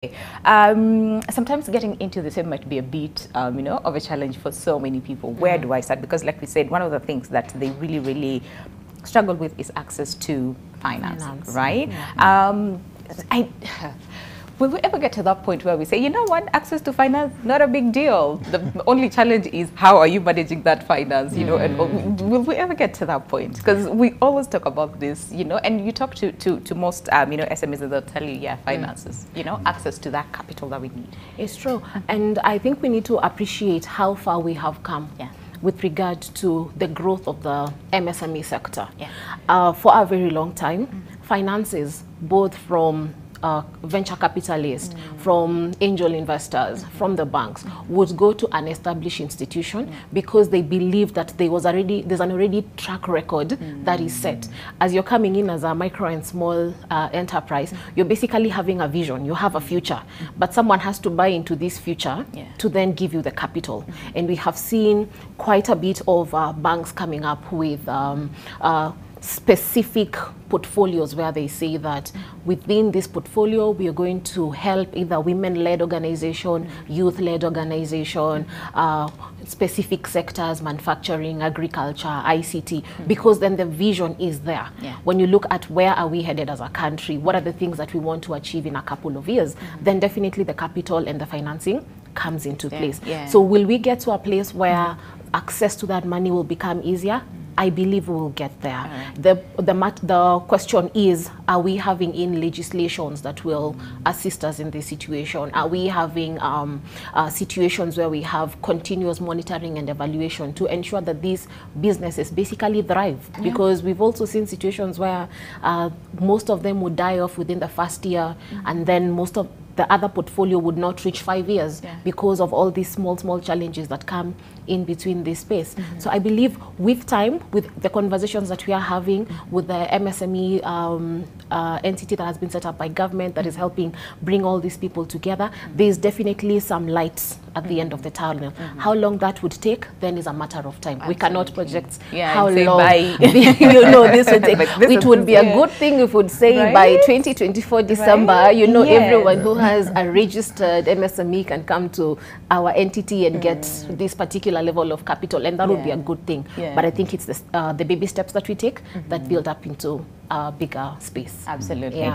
Sometimes getting into the same might be a bit, of a challenge for so many people. Where do I start? Because like we said, one of the things that they really struggle with is access to finance. Right? Will we ever get to that point where we say, you know what, access to finance, not a big deal. The only challenge is how are you managing that finance, and will we ever get to that point? Because we always talk about this, and you talk to most, SMEs and they'll tell you, yeah, finances, access to that capital that we need. It's true. And I think we need to appreciate how far we have come. With regard to the growth of the MSME sector. For a very long time, finances, both from venture capitalists, from angel investors, from the banks, would go to an established institution because they believe that there's an track record that is set. As you're coming in as a micro and small enterprise, you're basically having a vision, you have a future, but someone has to buy into this future to then give you the capital. And we have seen quite a bit of banks coming up with specific portfolios where they say that within this portfolio we are going to help either women-led organization, youth-led organization, specific sectors, manufacturing, agriculture, ICT, because then the vision is there. When you look at where are we headed as a country, what are the things that we want to achieve in a couple of years, then definitely the capital and the financing comes into place. So will we get to a place where access to that money will become easier? I believe we will get there. The question is, are we having in legislations that will assist us in this situation? Are we having situations where we have continuous monitoring and evaluation to ensure that these businesses basically thrive? Because we've also seen situations where most of them would die off within the first year, and then most of the other portfolio would not reach 5 years because of all these small challenges that come in between this space. So I believe with time, with the conversations that we are having with the MSME entity that has been set up by government that is helping bring all these people together, there's definitely some lights at the end of the tunnel. How long that would take then is a matter of time. We cannot project how long this would take. It would be a good thing if we would say by 2024 December, everyone who has a registered MSME can come to our entity and get this particular level of capital, and that would be a good thing. But I think it's the baby steps that we take that build up into a bigger space. Absolutely.